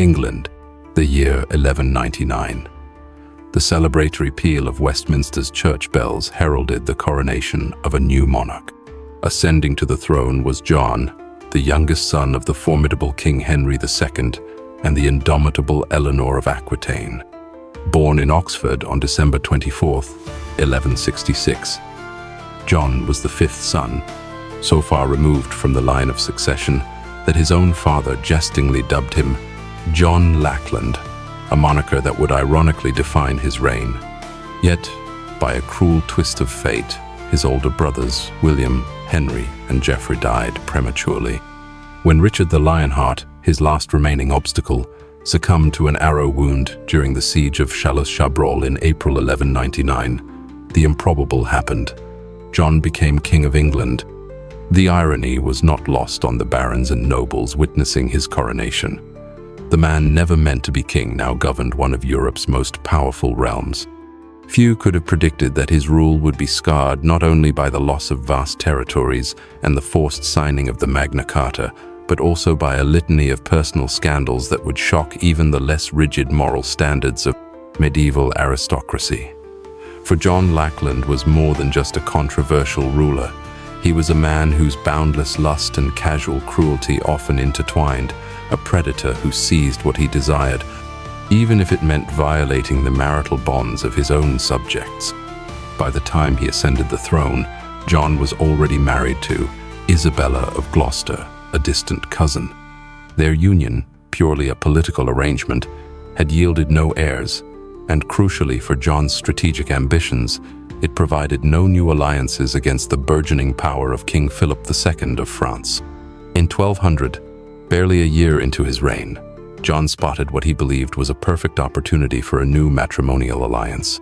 England, the year 1199. The celebratory peal of Westminster's church bells heralded the coronation of a new monarch. Ascending to the throne was John, the youngest son of the formidable King Henry II and the indomitable Eleanor of Aquitaine. Born in Oxford on December 24, 1166, John was the fifth son, so far removed from the line of succession that his own father jestingly dubbed him John Lackland, a moniker that would ironically define his reign. Yet, by a cruel twist of fate, his older brothers, William, Henry, and Geoffrey, died prematurely. When Richard the Lionheart, his last remaining obstacle, succumbed to an arrow wound during the siege of Chalais-Chabrol in April 1199, the improbable happened. John became King of England. The irony was not lost on the barons and nobles witnessing his coronation. The man never meant to be king now governed one of Europe's most powerful realms. Few could have predicted that his rule would be scarred not only by the loss of vast territories and the forced signing of the Magna Carta, but also by a litany of personal scandals that would shock even the less rigid moral standards of medieval aristocracy. For John Lackland was more than just a controversial ruler. He was a man whose boundless lust and casual cruelty often intertwined, a predator who seized what he desired, even if it meant violating the marital bonds of his own subjects. By the time he ascended the throne, John was already married to Isabella of Gloucester, a distant cousin. Their union, purely a political arrangement, had yielded no heirs, and crucially for John's strategic ambitions, it provided no new alliances against the burgeoning power of King Philip II of France. In 1200, barely a year into his reign, John spotted what he believed was a perfect opportunity for a new matrimonial alliance.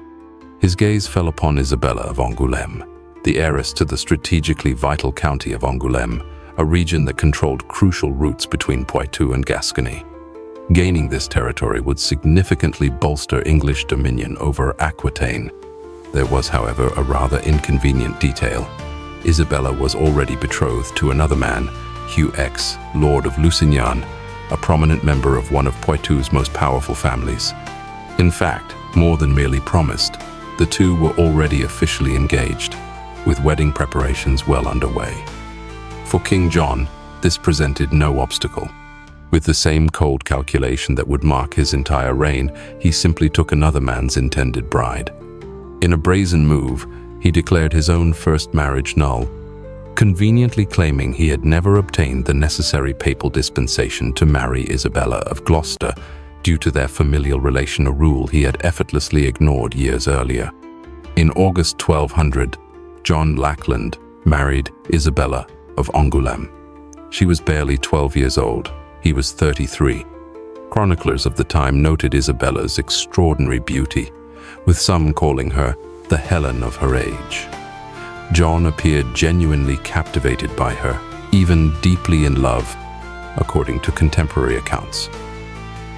His gaze fell upon Isabella of Angoulême, the heiress to the strategically vital county of Angoulême, a region that controlled crucial routes between Poitou and Gascony. Gaining this territory would significantly bolster English dominion over Aquitaine. There was, however, a rather inconvenient detail. Isabella was already betrothed to another man, Hugh X, Lord of Lusignan, a prominent member of one of Poitou's most powerful families. In fact, more than merely promised, the two were already officially engaged, with wedding preparations well underway. For King John, this presented no obstacle. With the same cold calculation that would mark his entire reign, he simply took another man's intended bride. In a brazen move, he declared his own first marriage null, conveniently claiming he had never obtained the necessary papal dispensation to marry Isabella of Gloucester due to their familial relation, a rule he had effortlessly ignored years earlier. In August 1200, John Lackland married Isabella of Angoulême. She was barely 12 years old. He was 33. Chroniclers of the time noted Isabella's extraordinary beauty, with some calling her the Helen of her age. John appeared genuinely captivated by her, even deeply in love, according to contemporary accounts.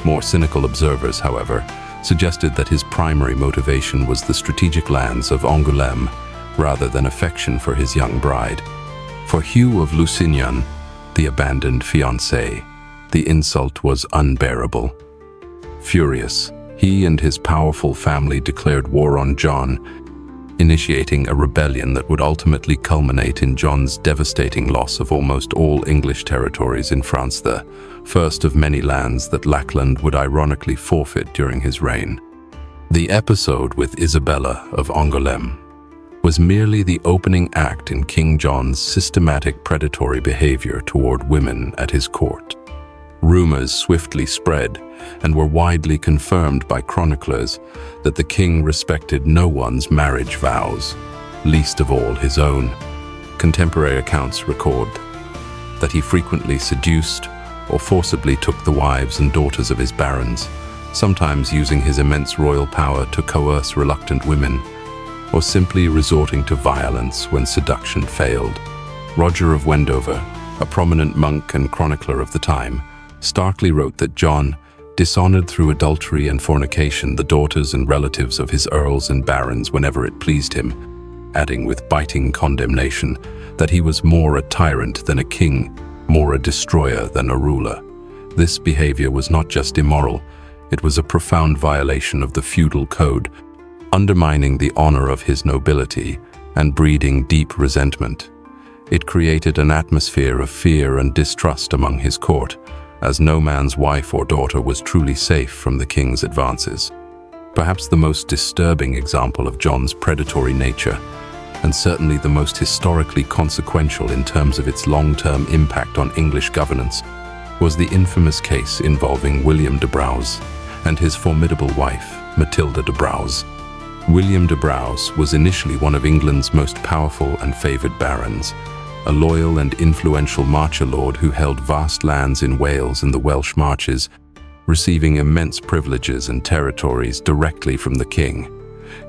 More cynical observers, however, suggested that his primary motivation was the strategic lands of Angoulême rather than affection for his young bride. For Hugh of Lusignan, the abandoned fiancé, the insult was unbearable. Furious, he and his powerful family declared war on John, initiating a rebellion that would ultimately culminate in John's devastating loss of almost all English territories in France, the first of many lands that Lackland would ironically forfeit during his reign. The episode with Isabella of Angoulême was merely the opening act in King John's systematic predatory behavior toward women at his court. Rumors swiftly spread and were widely confirmed by chroniclers that the king respected no one's marriage vows, least of all his own. Contemporary accounts record that he frequently seduced or forcibly took the wives and daughters of his barons, sometimes using his immense royal power to coerce reluctant women, or simply resorting to violence when seduction failed. Roger of Wendover, a prominent monk and chronicler of the time, starkly wrote that John dishonored through adultery and fornication the daughters and relatives of his earls and barons whenever it pleased him, adding with biting condemnation that he was more a tyrant than a king, more a destroyer than a ruler. This behavior was not just immoral, it was a profound violation of the feudal code, undermining the honor of his nobility and breeding deep resentment. It created an atmosphere of fear and distrust among his court, as no man's wife or daughter was truly safe from the king's advances. Perhaps the most disturbing example of John's predatory nature, and certainly the most historically consequential in terms of its long-term impact on English governance, was the infamous case involving William de Braose and his formidable wife, Matilda de Braose. William de Braose was initially one of England's most powerful and favored barons, a loyal and influential marcher lord who held vast lands in Wales and the Welsh Marches, receiving immense privileges and territories directly from the king.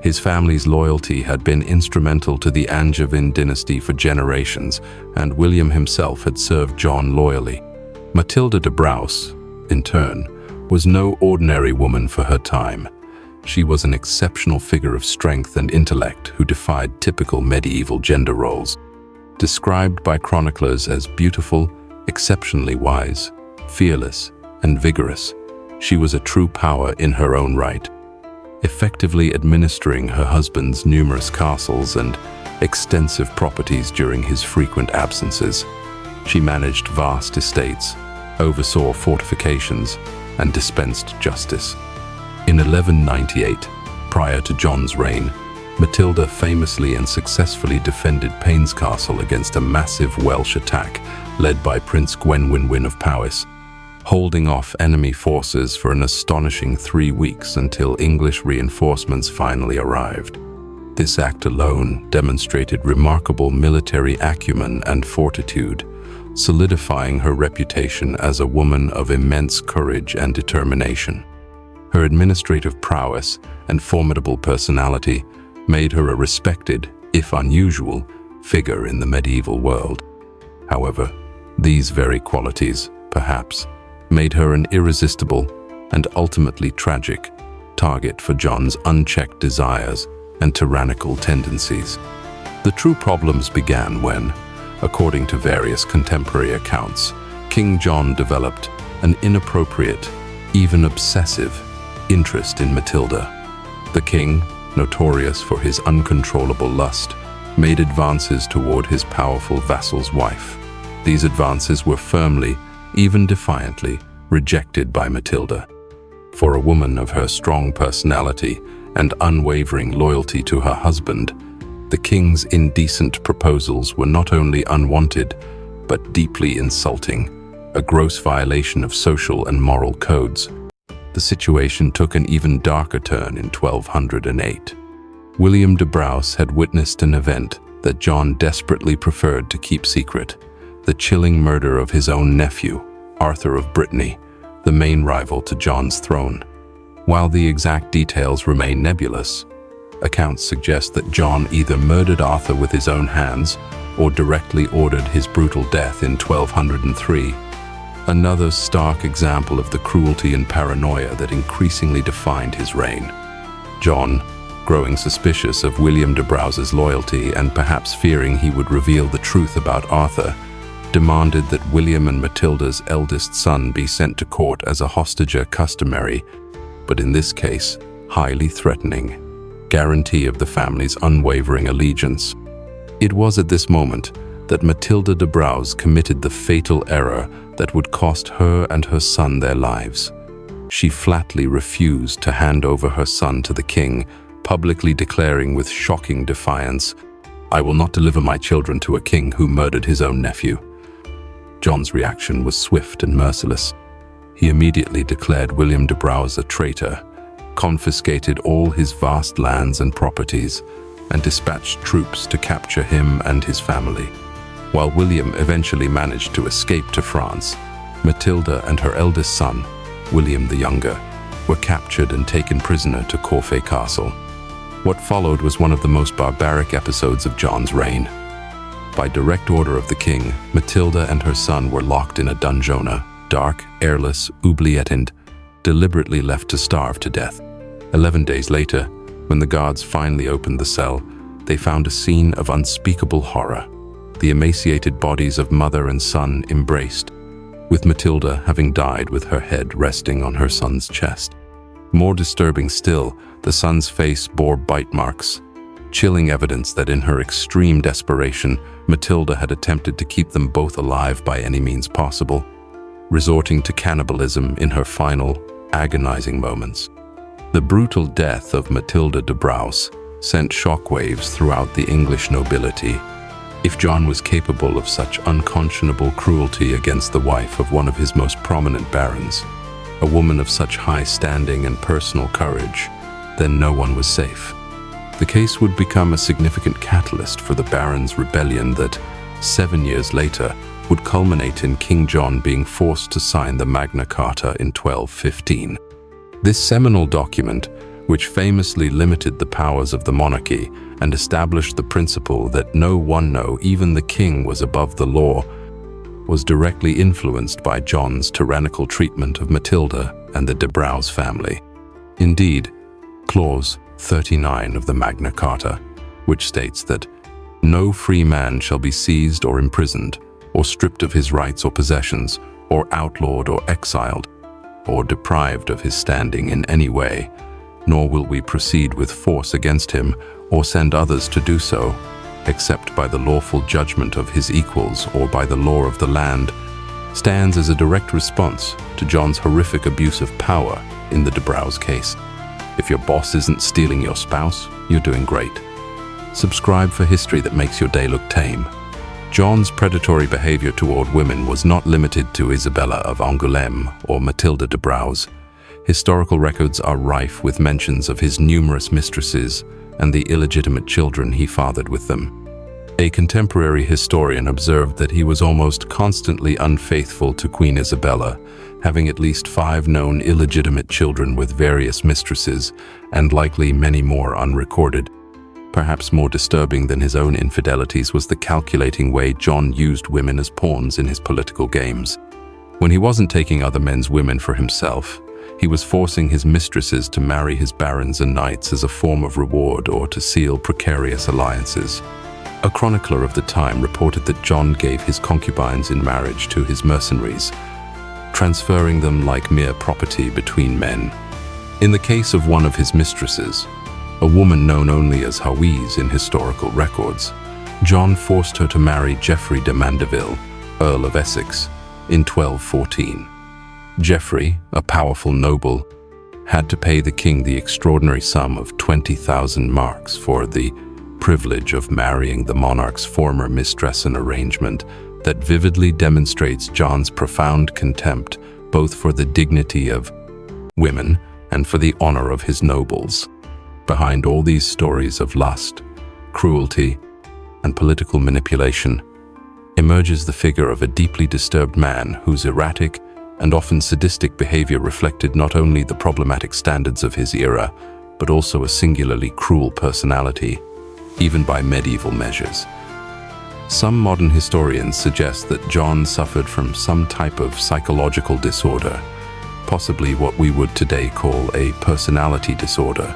His family's loyalty had been instrumental to the Angevin dynasty for generations, and William himself had served John loyally. Matilda de Braose, in turn, was no ordinary woman for her time. She was an exceptional figure of strength and intellect who defied typical medieval gender roles. Described by chroniclers as beautiful, exceptionally wise, fearless, and vigorous, she was a true power in her own right, effectively administering her husband's numerous castles and extensive properties during his frequent absences. She managed vast estates, oversaw fortifications, and dispensed justice. In 1198, prior to John's reign, Matilda famously and successfully defended Payne's Castle against a massive Welsh attack led by Prince Gwenwyn of Powys, holding off enemy forces for an astonishing 3 weeks until English reinforcements finally arrived. This act alone demonstrated remarkable military acumen and fortitude, solidifying her reputation as a woman of immense courage and determination. Her administrative prowess and formidable personality made her a respected, if unusual, figure in the medieval world. However, these very qualities, perhaps, made her an irresistible and ultimately tragic target for John's unchecked desires and tyrannical tendencies. The true problems began when, according to various contemporary accounts, King John developed an inappropriate, even obsessive, interest in Matilda. The king, notorious for his uncontrollable lust, made advances toward his powerful vassal's wife. These advances were firmly, even defiantly, rejected by Matilda. For a woman of her strong personality and unwavering loyalty to her husband, the king's indecent proposals were not only unwanted, but deeply insulting, a gross violation of social and moral codes. The situation took an even darker turn in 1208. William de Braose had witnessed an event that John desperately preferred to keep secret: the chilling murder of his own nephew, Arthur of Brittany, the main rival to John's throne. While the exact details remain nebulous, accounts suggest that John either murdered Arthur with his own hands or directly ordered his brutal death in 1203. Another stark example of the cruelty and paranoia that increasingly defined his reign. John, growing suspicious of William de Braose's loyalty and perhaps fearing he would reveal the truth about Arthur, demanded that William and Matilda's eldest son be sent to court as a hostager, customary, but in this case, highly threatening, guarantee of the family's unwavering allegiance. It was at this moment that Matilda de Braose committed the fatal error that would cost her and her son their lives. She flatly refused to hand over her son to the king, publicly declaring with shocking defiance, "I will not deliver my children to a king who murdered his own nephew." John's reaction was swift and merciless. He immediately declared William de Braose a traitor, confiscated all his vast lands and properties, and dispatched troops to capture him and his family. While William eventually managed to escape to France, Matilda and her eldest son, William the Younger, were captured and taken prisoner to Corfe Castle. What followed was one of the most barbaric episodes of John's reign. By direct order of the king, Matilda and her son were locked in a donjona, dark, airless, oubliette, and deliberately left to starve to death. 11 days later, when the guards finally opened the cell, they found a scene of unspeakable horror. The emaciated bodies of mother and son embraced, with Matilda having died with her head resting on her son's chest. More disturbing still, the son's face bore bite marks, chilling evidence that in her extreme desperation, Matilda had attempted to keep them both alive by any means possible, resorting to cannibalism in her final, agonizing moments. The brutal death of Matilda de Braus sent shockwaves throughout the English nobility. If John was capable of such unconscionable cruelty against the wife of one of his most prominent barons, a woman of such high standing and personal courage, then no one was safe. The case would become a significant catalyst for the barons' rebellion that, 7 years later, would culminate in King John being forced to sign the Magna Carta in 1215. This seminal document, which famously limited the powers of the monarchy and established the principle that no one, no, even the king, was above the law, was directly influenced by John's tyrannical treatment of Matilda and the de Braus family. Indeed, Clause 39 of the Magna Carta, which states that no free man shall be seized or imprisoned, or stripped of his rights or possessions, or outlawed or exiled, or deprived of his standing in any way, nor will we proceed with force against him or send others to do so, except by the lawful judgment of his equals or by the law of the land, stands as a direct response to John's horrific abuse of power in the de Braus case. If your boss isn't stealing your spouse, you're doing great. Subscribe for history that makes your day look tame. John's predatory behavior toward women was not limited to Isabella of Angoulême or Matilda de Braus. Historical records are rife with mentions of his numerous mistresses and the illegitimate children he fathered with them. A contemporary historian observed that he was almost constantly unfaithful to Queen Isabella, having at least 5 known illegitimate children with various mistresses, and likely many more unrecorded. Perhaps more disturbing than his own infidelities was the calculating way John used women as pawns in his political games. When he wasn't taking other men's women for himself, he was forcing his mistresses to marry his barons and knights as a form of reward or to seal precarious alliances. A chronicler of the time reported that John gave his concubines in marriage to his mercenaries, transferring them like mere property between men. In the case of one of his mistresses, a woman known only as Hawise in historical records, John forced her to marry Geoffrey de Mandeville, Earl of Essex, in 1214. Geoffrey, a powerful noble, had to pay the king the extraordinary sum of 20,000 marks for the privilege of marrying the monarch's former mistress, an arrangement that vividly demonstrates John's profound contempt both for the dignity of women and for the honor of his nobles. Behind all these stories of lust, cruelty, and political manipulation emerges the figure of a deeply disturbed man whose erratic and often sadistic behavior reflected not only the problematic standards of his era, but also a singularly cruel personality, even by medieval measures. Some modern historians suggest that John suffered from some type of psychological disorder, possibly what we would today call a personality disorder.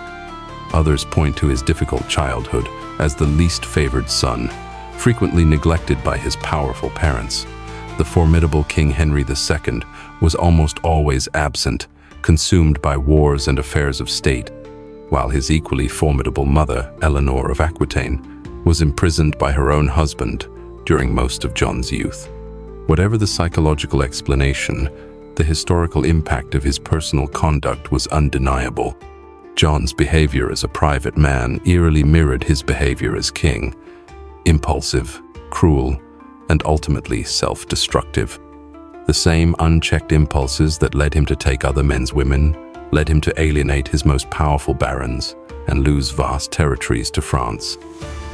Others point to his difficult childhood as the least favored son, frequently neglected by his powerful parents. The formidable King Henry II was almost always absent, consumed by wars and affairs of state, while his equally formidable mother, Eleanor of Aquitaine, was imprisoned by her own husband during most of John's youth. Whatever the psychological explanation, the historical impact of his personal conduct was undeniable. John's behavior as a private man eerily mirrored his behavior as king: impulsive, cruel, and ultimately self-destructive. The same unchecked impulses that led him to take other men's women led him to alienate his most powerful barons and lose vast territories to France,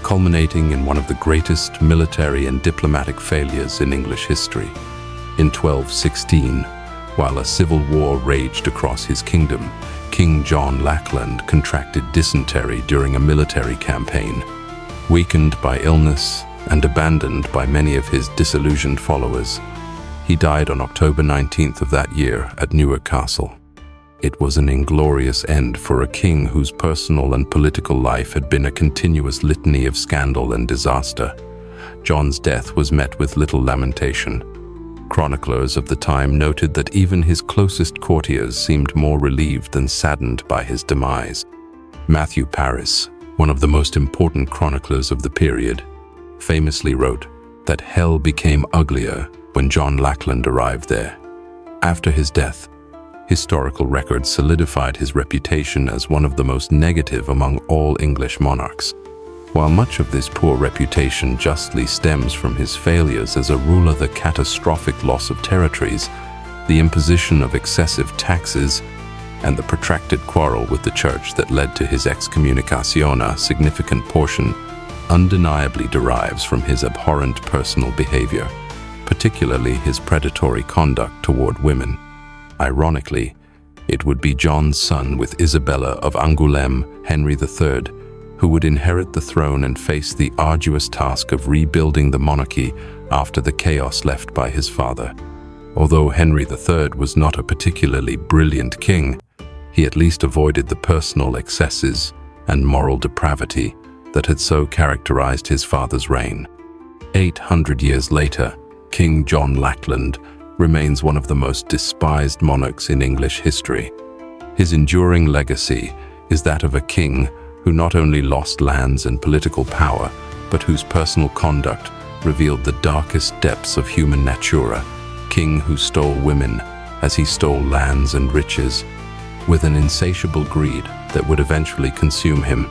culminating in one of the greatest military and diplomatic failures in English history. In 1216, while a civil war raged across his kingdom, King John Lackland contracted dysentery during a military campaign. Weakened by illness and abandoned by many of his disillusioned followers, he died on October 19th of that year at Newark Castle. It was an inglorious end for a king whose personal and political life had been a continuous litany of scandal and disaster. John's death was met with little lamentation. Chroniclers of the time noted that even his closest courtiers seemed more relieved than saddened by his demise. Matthew Paris, one of the most important chroniclers of the period, famously wrote that hell became uglier when John Lackland arrived there. After his death, historical records solidified his reputation as one of the most negative among all English monarchs. While much of this poor reputation justly stems from his failures as a ruler, the catastrophic loss of territories, the imposition of excessive taxes, and the protracted quarrel with the church that led to his excommunication, a significant portion undeniably derives from his abhorrent personal behavior, particularly his predatory conduct toward women. Ironically, it would be John's son with Isabella of Angoulême, Henry III, who would inherit the throne and face the arduous task of rebuilding the monarchy after the chaos left by his father. Although Henry III was not a particularly brilliant king, he at least avoided the personal excesses and moral depravity that had so characterized his father's reign. 800 years later, King John Lackland remains one of the most despised monarchs in English history. His enduring legacy is that of a king who not only lost lands and political power, but whose personal conduct revealed the darkest depths of human natura, king who stole women as he stole lands and riches, with an insatiable greed that would eventually consume him.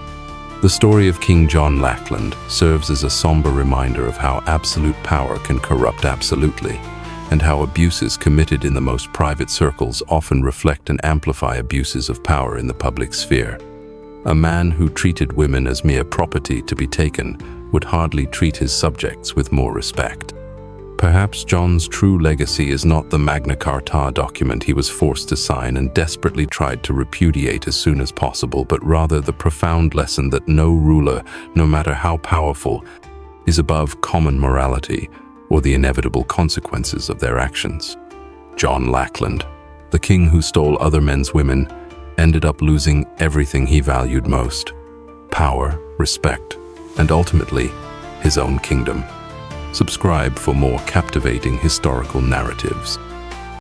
The story of King John Lackland serves as a somber reminder of how absolute power can corrupt absolutely, and how abuses committed in the most private circles often reflect and amplify abuses of power in the public sphere. A man who treated women as mere property to be taken would hardly treat his subjects with more respect. Perhaps John's true legacy is not the Magna Carta document he was forced to sign and desperately tried to repudiate as soon as possible, but rather the profound lesson that no ruler, no matter how powerful, is above common morality or the inevitable consequences of their actions. John Lackland, the king who stole other men's women, ended up losing everything he valued most: power, respect, and ultimately, his own kingdom. Subscribe for more captivating historical narratives.